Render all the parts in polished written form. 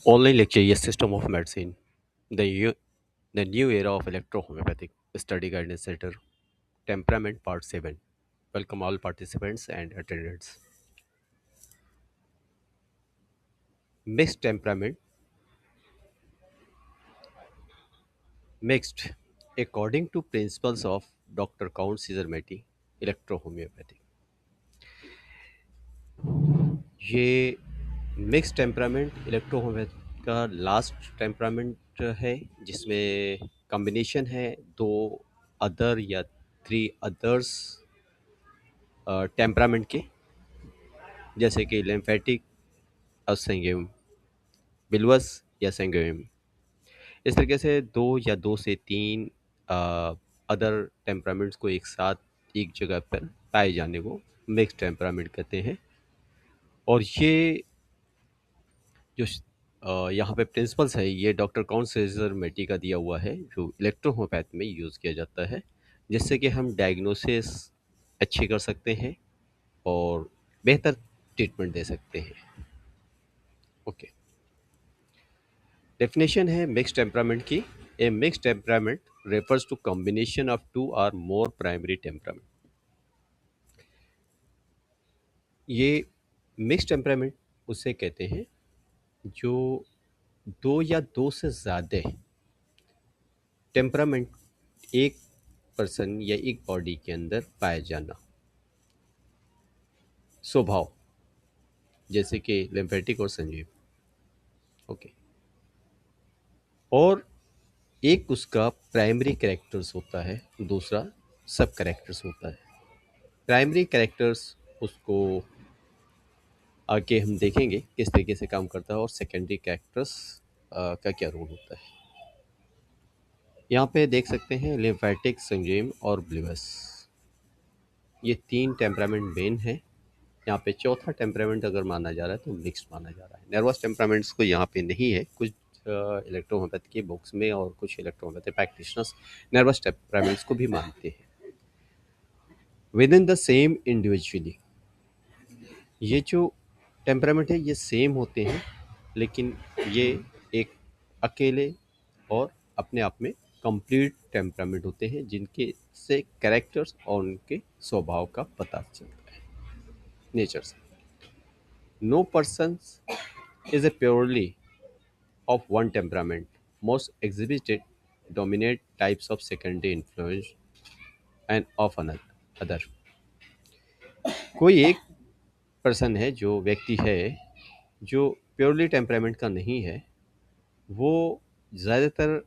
Online lecture, yes, system of medicine, the new era of electrohomeopathic study guidance center, temperament part 7. Welcome all participants and attendants. Mixed temperament, mixed, according to principles of Dr. Count Caesarmati, electrohomeopathy. ये mix temperament इलेक्ट्रोहोमेट्री का last temperament है जिसमें combination है दो other या three others temperament के, जैसे कि लिम्फेटिक और संगेम, बिलवस या संगेम। इस तरीके से दो या दो से तीन अदर टेम्परामेंट्स को एक साथ एक जगह पर पाए जाने को मिक्स टेम्परामेंट कहते हैं। और ये जो यहाँ पे प्रिंसिपल्स है ये डॉक्टर कौन सेजर मेटी का दिया हुआ है जो इलेक्ट्रोहोमोपैथ में यूज़ किया जाता है, जिससे कि हम डायग्नोसिस अच्छी कर सकते हैं और बेहतर ट्रीटमेंट दे सकते हैं। ओके, डेफिनेशन है मिक्स टेम्परामेंट की। A mix temperament refers to combination of two or more primary temperament। ये मिक्स टेम्परामेंट उसे कहते हैं जो दो या दो से ज़्यादा टेम्परामेंट एक पर्सन या एक बॉडी के अंदर पाया जाना, स्वभाव, जैसे कि लिम्फेटिक और संजीव। ओके, और एक उसका प्राइमरी कैरेक्टर्स होता है, दूसरा सब कैरेक्टर्स होता है। प्राइमरी कैरेक्टर्स उसको आगे हम देखेंगे किस तरीके से काम करता है, और सेकेंडरी कैरेक्टर्स का क्या रोल होता है। यहाँ पे देख सकते हैं लिम्फेटिक, संजीव और ब्लिवस, ये तीन टेम्परामेंट मेन है। यहाँ पे चौथा टेम्परामेंट अगर माना जा रहा है तो मिक्स्ड माना जा रहा है। नर्वस टेम्परामेंट्स को यहाँ पे नहीं है, कुछ इलेक्ट्रोहोमेपैथी के बुक्स में और कुछ इलेक्ट्रोहोमेपैथी प्रैक्टिशनर्स नर्वस टेम्परामेंट्स को भी मानते हैं with in the same individually. ये जो टेम्परामेंट है ये सेम होते हैं, लेकिन ये एक अकेले और अपने आप में कंप्लीट टेम्परामेंट होते हैं जिनके से कैरेक्टर्स और उनके स्वभाव का पता चलता है नेचर से। No person is a purely of one temperament. Most exhibited dominate types of secondary influence and of other। कोई एक पर्सन है, जो व्यक्ति है जो प्योरली टेम्परामेंट का नहीं है, वो ज़्यादातर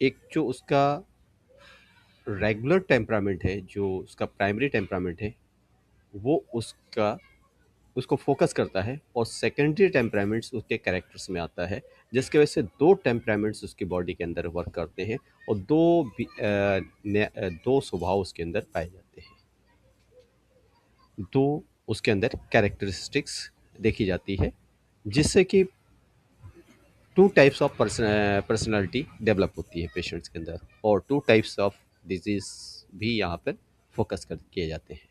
एक जो उसका रेगुलर टेम्परामेंट है, जो उसका प्राइमरी टेम्परामेंट है, वो उसको फोकस करता है, और सेकेंडरी टेम्परामेंट्स उसके कैरेक्टर्स में आता है, जिसकी वजह से दो टेम्परामेंट्स उसकी बॉडी के अंदर वर्क करते हैं और दो स्वभाव उसके अंदर पाए जाते हैं, दो उसके अंदर कैरेक्टरिस्टिक्स देखी जाती है, जिससे कि two types of personality develop होती है पेशेंट्स के अंदर, और टू टाइप्स ऑफ डिजीज भी यहाँ पर फोकस कर किए जाते हैं।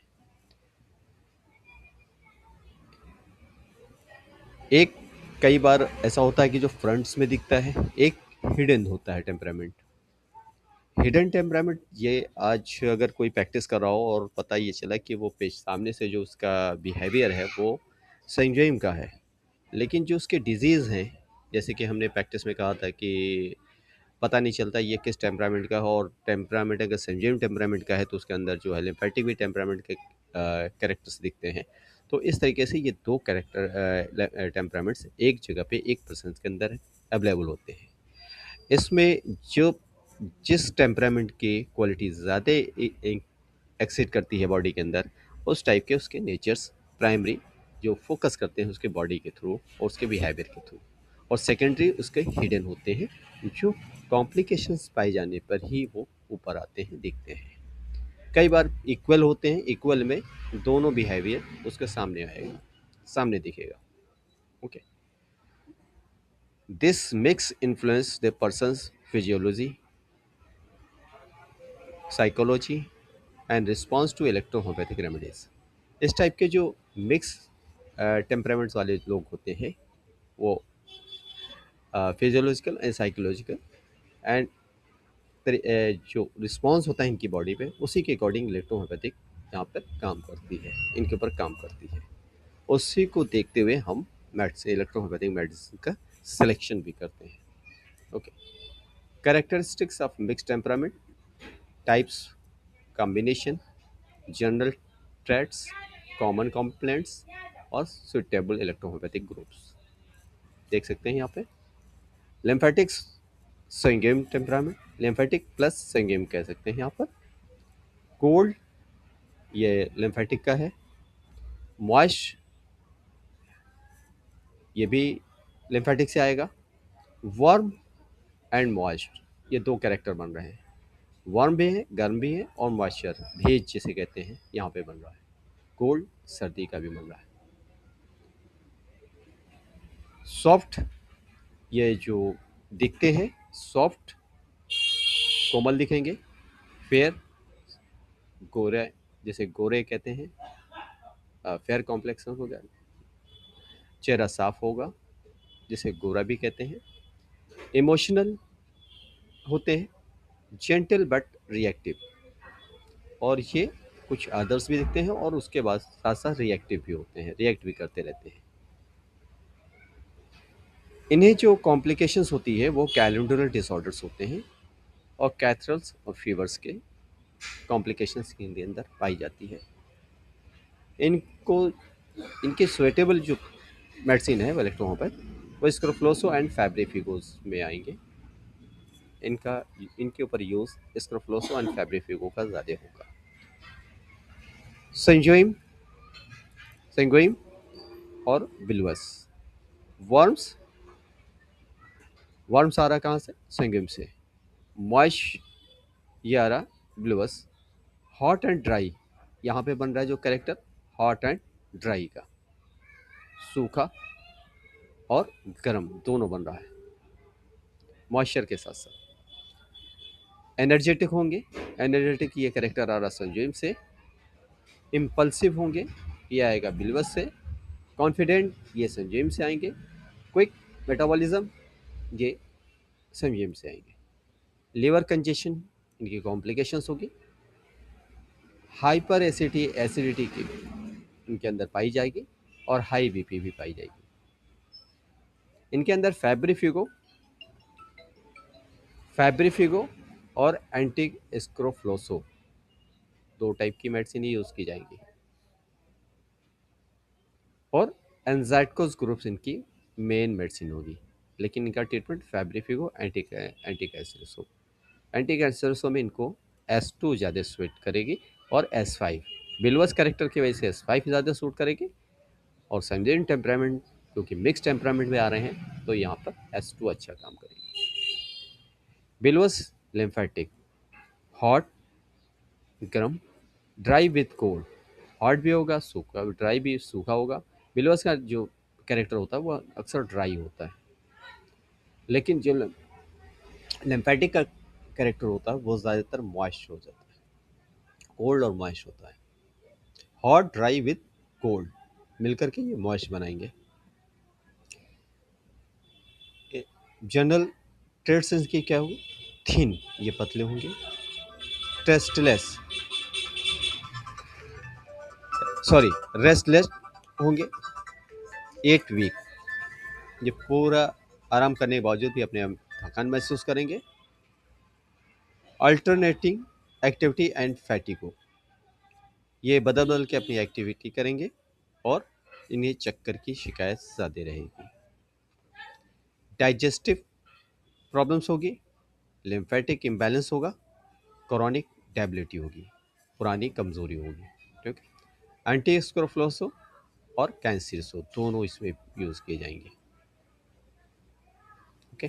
एक कई बार ऐसा होता है कि जो फ्रंट्स में दिखता है, एक हिडन होता है टेम्परामेंट। हिडन टेम्परामेंट ये आज अगर कोई प्रैक्टिस कर रहा हो और पता ये चला कि वो पेश सामने से जो उसका बिहेवियर है वो संजयम का है, लेकिन जो उसके डिजीज़ हैं, जैसे कि हमने प्रैक्टिस में कहा था कि पता नहीं चलता ये किस टेम्परामेंट का है, और टेम्परामेंट अगर संजीव टेम्परामेंट का है तो उसके अंदर जो है लिम्फेटिक भी टेम्परामेंट के कैरेक्टर्स दिखते हैं। तो इस तरीके से ये दो कैरेक्टर टेम्परामेंट्स एक जगह पे एक पर्सन के अंदर अवेलेबल होते हैं। इसमें जो जिस टेम्परामेंट की क्वालिटी ज़्यादा एक्सिट करती है बॉडी के अंदर, उस टाइप के उसके नेचर्स प्राइमरी जो फोकस करते हैं उसके बॉडी के थ्रू और उसके बिहेवियर के थ्रू, और सेकेंडरी उसके हिडन होते हैं, जो कॉम्प्लिकेशंस पाए जाने पर ही वो ऊपर आते हैं, दिखते हैं। कई बार इक्वल होते हैं, इक्वल में दोनों बिहेवियर उसके सामने आएगा, सामने दिखेगा। Okay, this mix influence the person's physiology, psychology and response to electrohomeopathic remedies. इस टाइप के जो मिक्स टेम्परामेंट्स वाले लोग होते हैं, वो फिजियोलॉजिकल एंड साइकोलॉजिकल एंड जो रिस्पॉन्स होता है इनकी बॉडी पे उसी के अकॉर्डिंग इलेक्ट्रोहोम्योपैथिक यहाँ पर काम करती है, इनके ऊपर काम करती है। उसी को देखते हुए हम मेडिसिन इलेक्ट्रोहोम्योपैथिक मेडिसिन का सिलेक्शन भी करते हैं। Okay, characteristics of mix temperament, types, combination, general traits, common complaints और सुटेबल इलेक्ट्रोहोम्योपैथिक ग्रुप्स देख सकते हैं यहाँ पे। लिम्फेटिक्स संगेम टेम्परामेंट, लिम्फेटिक प्लस संगेम कह सकते हैं यहाँ पर। कोल्ड ये लिम्फेटिक का है। मॉइस्ट ये भी लिम्फेटिक से आएगा। वार्म एंड मॉइस्ट ये दो कैरेक्टर बन रहे हैं। वार्म भी है, गर्म भी है, और मॉइस्चर भेज जिसे कहते हैं यहाँ पे बन रहा है। कोल्ड सर्दी का भी बन रहा है। सॉफ्ट ये जो दिखते हैं सॉफ्ट कोमल दिखेंगे। फेयर गोरे जैसे गोरे कहते हैं, फेयर कॉम्प्लेक्सन हो गया। चेहरा साफ होगा जिसे गोरा भी कहते हैं। इमोशनल होते हैं, जेंटल बट रिएक्टिव, और ये कुछ अदर्स भी दिखते हैं और उसके बाद साथ साथ रिएक्टिव भी होते हैं, रिएक्ट भी करते रहते हैं। इन्हें जो कॉम्प्लिकेशंस होती है वो कैलेंडरल डिसऑर्डर्स होते हैं और कैथरल्स और फीवर्स के कॉम्प्लिकेशंस इनके अंदर पाई जाती है। इनको इनके स्वेटेबल जो मेडिसिन है इलेक्ट्रोहोम्योपैथ वो स्क्रोफ्लोसो एंड फैब्रिफिगोस में आएंगे। इनका इनके ऊपर यूज़ स्क्रोफ्लोसो एंड फैब्रिफिगो का ज़्यादा होगा। संजोइम सेंगोइम और बिलवस। वर्म्स वर्म्स आ रहा कहाँ से? संगम से। मॉइश ये आ रहा बिलवस। हॉट एंड ड्राई यहाँ पे बन रहा है जो कैरेक्टर हॉट एंड ड्राई का, सूखा और गर्म दोनों बन रहा है मॉइस्चर के साथ साथ। एनर्जेटिक होंगे, एनर्जेटिक ये कैरेक्टर आ रहा संजोइम से। इम्पल्सिव होंगे ये आएगा बिलवस से। कॉन्फिडेंट ये संजोइम से आएंगे। क्विक मेटाबॉलिज्म ये संजोइम से आएंगे। लिवर कंजेशन इनकी कॉम्प्लिकेशंस होगी। हाइपर एसिडिटी की इनके अंदर पाई जाएगी और हाई बीपी भी पाई जाएगी। इनके अंदर फैब्रिफिगो और एंटी स्क्रोफ्लोसो दो टाइप की मेडिसिन यूज़ की जाएंगी। और एंजाइटकोस ग्रुप्स इनकी मेन मेडिसिन होगी, लेकिन इनका ट्रीटमेंट फैब्रिफिगो एंटी कैंसरसो। एंटी कैंसरसो में इनको S2 ज़्यादा सूट करेगी और S5 बिलवस कैरेक्टर की वजह से S5 ज़्यादा सूट करेगी। और संजीवन टेम्परामेंट क्योंकि मिक्स टेम्परामेंट में आ रहे हैं तो यहाँ पर S2 अच्छा काम करेगी। बिलवस लिम्फेटिक, हॉट गर्म, ड्राई विथ कोल्ड। हॉट भी होगा, सूखा ड्राई भी सूखा होगा। बिलवस का जो कैरेक्टर होता है वो अक्सर ड्राई होता है, लेकिन जो लिम्फेटिक का कैरेक्टर होता है वो ज़्यादातर मॉइस्ट हो जाता है, कोल्ड और मॉइस्ट होता है। हॉट ड्राई विथ कोल्ड मिलकर के ये मॉइस्ट बनाएंगे। जनरल ट्रेड्स की क्या होगी? थिन ये पतले होंगे। टेस्टलेस सॉरी रेस्टलेस होंगे। 8 वीक ये पूरा आराम करने के बावजूद भी अपने आप थकान महसूस करेंगे। अल्टरनेटिंग एक्टिविटी एंड फैटिगो ये बदल बदल के अपनी एक्टिविटी करेंगे और इन्हें चक्कर की शिकायत ज़्यादा रहेगी। डाइजेस्टिव प्रॉब्लम्स होगी, लिम्फेटिक इम्बैलेंस होगा, क्रॉनिक डेबिलिटी होगी, पुरानी कमज़ोरी होगी। ठीक है। एंटी स्क्रोफ्लोसो और कैंसिरसो दोनों इसमें यूज़ किए जाएंगे। Okay,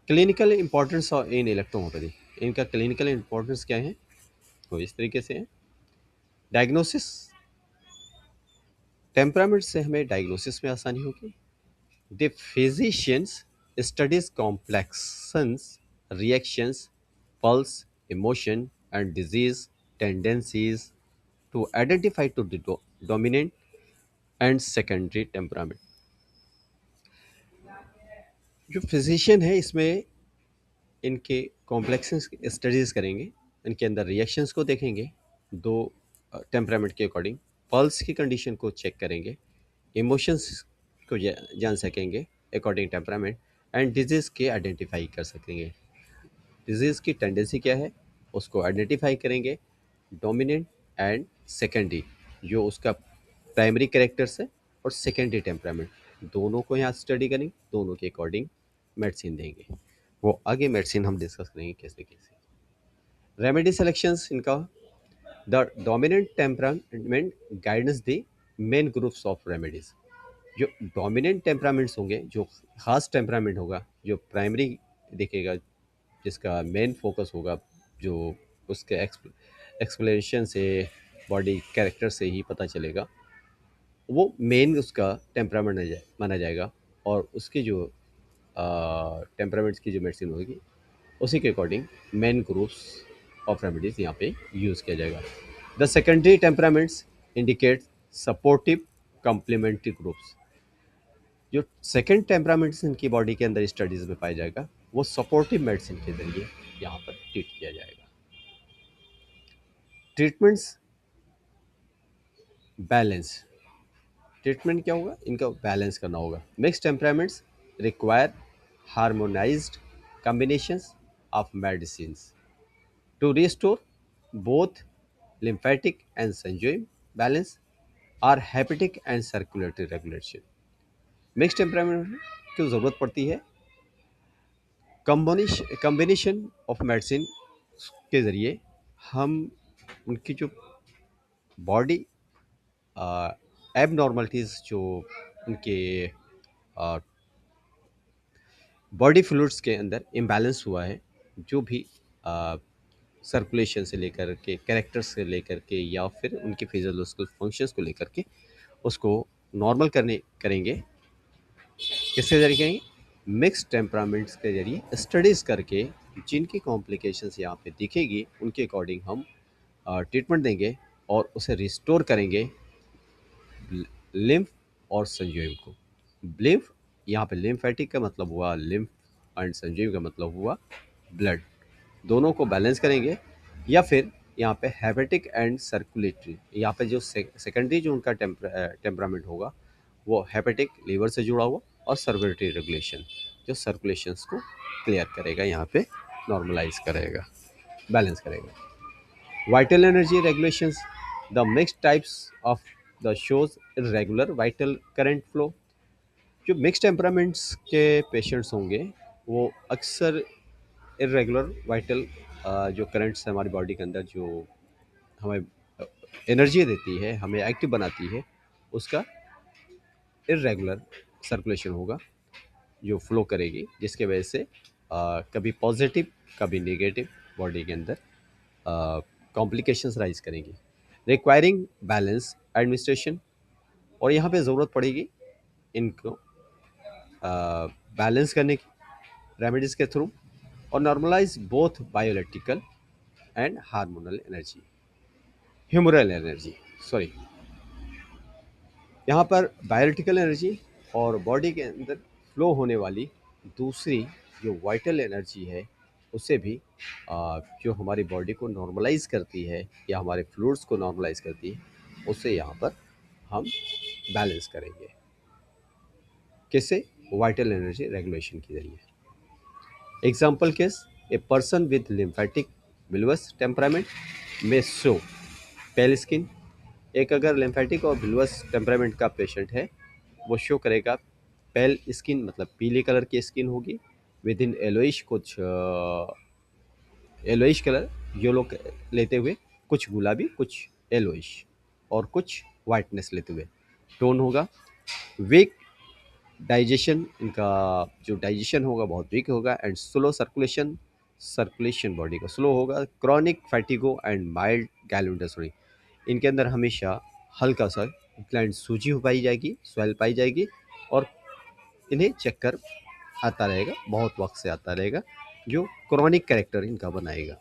clinical importance in electrohomoeopathy, इनका क्लिनिकल इंपॉर्टेंस क्या है तो इस तरीके से है। डायग्नोसिस, टेम्परामेंट से हमें डायग्नोसिस में आसानी होगी। The physicians studies complexions, reactions, pulse, emotion and disease tendencies to identify to the dominant and secondary temperament. जो फिजिशियन है इसमें इनके कॉम्प्लेक्सेस स्टडीज़ करेंगे, इनके अंदर रिएक्शंस को देखेंगे, दो टेम्परामेंट के अकॉर्डिंग पल्स की कंडीशन को चेक करेंगे, इमोशंस को जान सकेंगे अकॉर्डिंग टेम्परामेंट, एंड डिजीज़ के आइडेंटिफाई कर सकेंगे। डिजीज़ की टेंडेंसी क्या है उसको आइडेंटिफाई करेंगे, डोमिनेंट एंड सेकेंडरी जो उसका प्राइमरी कैरेक्टर्स है और सेकेंडरी टेम्परामेंट दोनों को यहाँ स्टडी करेंगे, दोनों के अकॉर्डिंग मेडिसिन देंगे। वो आगे मेडिसिन हम डिस्कस करेंगे कैसे कैसे। रेमेडी सिलेक्शंस इनका, the dominant temperament guidance the main groups of remedies. जो डोमिनेंट टेम्परामेंट्स होंगे, जो खास टेम्परामेंट होगा, जो प्राइमरी दिखेगा, जिसका मेन फोकस होगा, जो उसके एक्सप्लेनेशन से, बॉडी कैरेक्टर से ही पता चलेगा, वो मेन उसका टेम्परामेंट माना जाएगा। और उसकी जो टेम्परामेंट्स की जो मेडिसिन होगी उसी के according main groups of remedies यहाँ पे यूज़ किया जाएगा। The secondary temperaments indicate supportive complementary groups. जो सेकेंड टेम्परामेंट्स इनकी बॉडी के अंदर स्टडीज़ में पाया जाएगा वो सपोर्टिव मेडिसिन के जरिए यहाँ पर ट्रीट किया जाएगा। ट्रीटमेंट्स बैलेंस, ट्रीटमेंट क्या होगा, इनका बैलेंस करना होगा। Mix temperaments require harmonized combinations of medicines to restore both lymphatic and sanguine balance और hepatic and circulatory regulation. Mix temperament की ज़रूरत पड़ती है कॉम्बिनेशन ऑफ मेडिसिन के ज़रिए हम उनकी जो बॉडी एबनॉर्मलिटीज़ जो उनके बॉडी फ्लूइड्स के अंदर इम्बैलेंस हुआ है, जो भी सर्कुलेशन से लेकर के कैरेक्टर्स से लेकर के या फिर उनके फिजियोलॉजिकल फंक्शंस को लेकर के उसको नॉर्मल करेंगे। किसके जरिए करेंगे, मिक्स टेम्परामेंट्स के जरिए स्टडीज़ करके जिनकी कॉम्प्लिकेशंस यहाँ पे दिखेगी उनके अकॉर्डिंग हम ट्रीटमेंट देंगे और उसे रिस्टोर करेंगे लिम्फ और संजीव को। लिम्फ यहाँ पे लिम्फेटिक का मतलब हुआ लिम्फ एंड संजीव का मतलब हुआ ब्लड, दोनों को बैलेंस करेंगे। या फिर यहाँ पे हेपेटिक एंड सर्कुलेटरी, यहाँ पे जो सेकेंडरी जो उनका टेम्परामेंट होगा वो हेपेटिक लीवर से जुड़ा हुआ, और सर्कुलेटरी रेगुलेशन जो सर्कुलेशंस को क्लियर करेगा, यहाँ पे नॉर्मलाइज करेगा, बैलेंस करेगा। Vital energy regulations, the mixed types of the shows irregular vital current flow. जो मिक्स टेम्परामेंट्स के पेशेंट्स होंगे वो अक्सर इरेगुलर वाइटल जो करंट्स हमारी बॉडी के अंदर जो हमें एनर्जी देती है, हमें एक्टिव बनाती है, उसका इरेगुलर सर्कुलेशन होगा जो फ्लो करेगी, जिसके वजह से कभी पॉजिटिव कभी नेगेटिव बॉडी के अंदर कॉम्प्लिकेशंस राइज करेंगी। रिक्वायरिंग बैलेंस एडमिनिस्ट्रेशन, और यहाँ पे ज़रूरत पड़ेगी इनको बैलेंस करने की रेमेडीज़ के थ्रू, और normalise both bioelectrical and hormonal energy, humoral energy sorry. यहाँ पर बायोइलेक्ट्रिकल एनर्जी और बॉडी के अंदर फ्लो होने वाली दूसरी जो वाइटल एनर्जी है उससे भी जो हमारी बॉडी को नॉर्मलाइज करती है या हमारे फ्लूइड्स को नॉर्मलाइज करती है, उससे यहाँ पर हम बैलेंस करेंगे। कैसे, वाइटल एनर्जी रेगुलेशन के जरिए। Example case, a person with lymphatic bilious temperament में शो पेल स्किन। एक अगर लिम्फेटिक और विलवस टेम्परामेंट का पेशेंट है वो शो करेगा पेल स्किन, मतलब पीले कलर की स्किन होगी, विद इन येलोइश, कुछ येलोइश कलर येलो लेते हुए, कुछ गुलाबी, कुछ येलोइश और कुछ वाइटनेस लेते हुए टोन होगा। वीक डाइजेशन, इनका जो डाइजेशन होगा बहुत वीक होगा, and slow circulation, circulation body का स्लो होगा। क्रॉनिक फैटिगो एंड माइल्ड गैलोडसरी, इनके अंदर हमेशा हल्का सा ग्लैंड सूजी हो पाई जाएगी, स्वेल पाई जाएगी, और इन्हें चक्कर आता रहेगा, बहुत वक्त से आता रहेगा, जो क्रॉनिक कैरेक्टर इनका बनाएगा।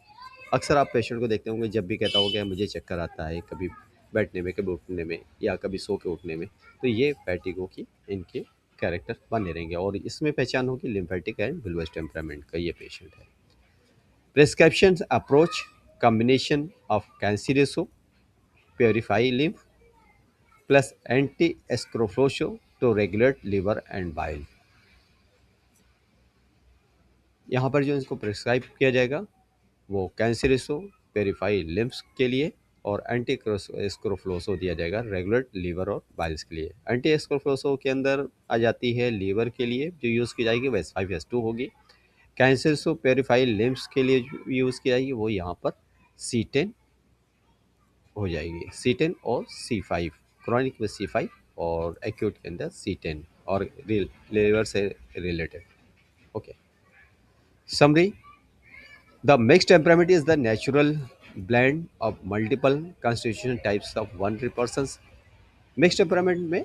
अक्सर आप पेशेंट को देखते होंगे जब भी कहता होगा मुझे चक्कर आता है, कभी बैठने में, कभी उठने में, या कभी सो के उठने में, तो ये फैटिगो की इनके कैरेक्टर बने रहेंगे और इसमें पहचान होगी लिम्फेटिक एंड बुलवस टेम्परामेंट का ये पेशेंट है। Prescription approach combination of canceroso purify lymph plus anti scrofoloso to regulate liver and bile. यहाँ पर जो इसको प्रिस्क्राइब किया जाएगा वो कैंसिरेसो पेरिफाई लिम्फ्स के लिए और एंटी एस्क्रोफ्लोसो दिया जाएगा रेगुलर लीवर और बाइल्स के लिए। एंटी एस्क्रोफ्लोसो के अंदर आ जाती है लीवर के लिए जो यूज़ की जाएगी वह S5S2 होगी। कैंसिरेसो पेरिफाई लिम्फ्स के लिए जो यूज़ की जाएगी वो यहाँ पर C10 हो जाएगी। C10 और C5, क्रॉनिक में C5 और एक्यूट के अंदर C10 और लीवर से related. Okay, summary. The mixed temperament is the natural blend of multiple constitutional types of one persons. Mix temperament में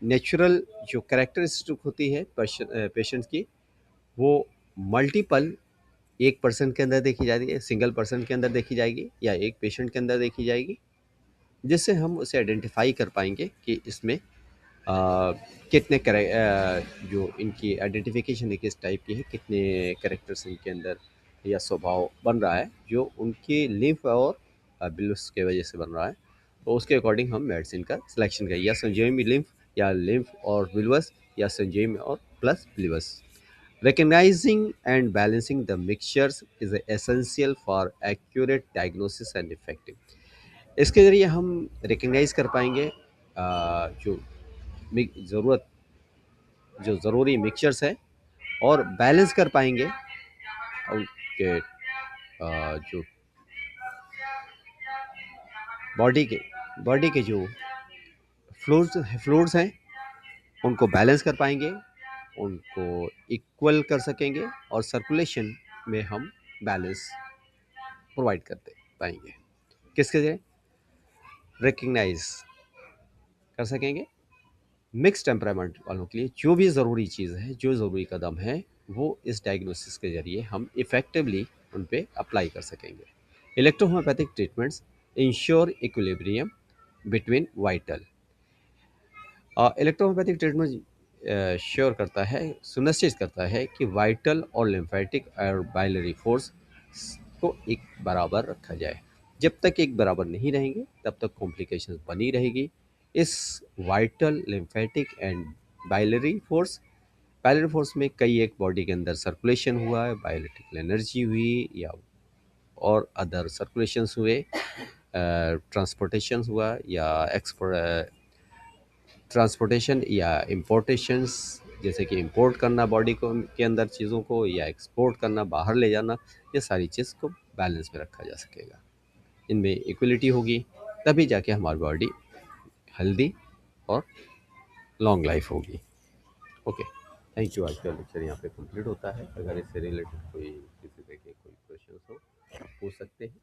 नेचुरल जो कैरेक्टरिस्टिक होती है पेशेंट की वो मल्टीपल एक पर्सन के अंदर देखी जाती है, सिंगल पर्सन के अंदर देखी जाएगी या एक पेशेंट के अंदर देखी जाएगी, जिससे हम उसे आइडेंटिफाई कर पाएंगे कि इसमें कितने जो इनकी आइडेंटिफिकेशन है किस टाइप की है, कितने कैरेक्टर्स इनके अंदर या स्वभाव बन रहा है जो उनकी लिम्फ और बिल्स के वजह से बन रहा है। तो उसके अकॉर्डिंग हम मेडिसिन का सिलेक्शन करें, या संजीवनी लिम्फ या लिम्फ और बिल्वस या संजीवनी और plus बिल्वस। Recognizing and balancing the mixtures is essential for accurate diagnosis and effective। इसके ज़रिए हम रिकग्नाइज कर पाएंगे जो ज़रूरत जो ज़रूरी मिक्सचर्स है और बैलेंस कर पाएंगे उनके जो बॉडी के जो फ्लूइड्स हैं उनको बैलेंस कर पाएंगे, उनको इक्वल कर सकेंगे और सर्कुलेशन में हम बैलेंस प्रोवाइड करते पाएंगे। किसके लिए रिकग्नाइज कर सकेंगे? मिक्स टेम्परामेंट वालों के लिए जो भी ज़रूरी चीज़ है, जो ज़रूरी कदम है, वो इस डायग्नोसिस के ज़रिए हम इफ़ेक्टिवली उन पे अप्लाई कर सकेंगे। Electrohomeopathic treatments ensure equilibrium between vital. Electrohomeopathic treatment sure करता है, सुनिश्चित करता है कि वाइटल और लिम्फेटिक और बाइलरी फोर्स को एक बराबर रखा जाए। जब तक एक बराबर नहीं रहेंगे तब तक कॉम्प्लिकेशंस बनी रहेगी। इस vital, lymphatic and biliary force में कई एक बॉडी के अंदर सर्कुलेशन हुआ है, बायोलिटिकल एनर्जी हुई या और अदर सर्कुलेशंस हुए, ट्रांसपोर्टेशन हुआ या ट्रांसपोर्टेशन या इम्पोर्टेशंस, जैसे कि इंपोर्ट करना बॉडी को के अंदर चीज़ों को या एक्सपोर्ट करना, बाहर ले जाना, ये सारी चीज़ को बैलेंस में रखा जा सकेगा। इनमें इक्वलिटी होगी तभी जाके हमारी बॉडी हेल्दी और लॉन्ग लाइफ होगी। Okay, thank you. आज का लेक्चर यहाँ पे कंप्लीट होता है। अगर इससे रिलेटेड कोई किसी तरह के कोई क्वेश्चन हो आप पूछ सकते हैं।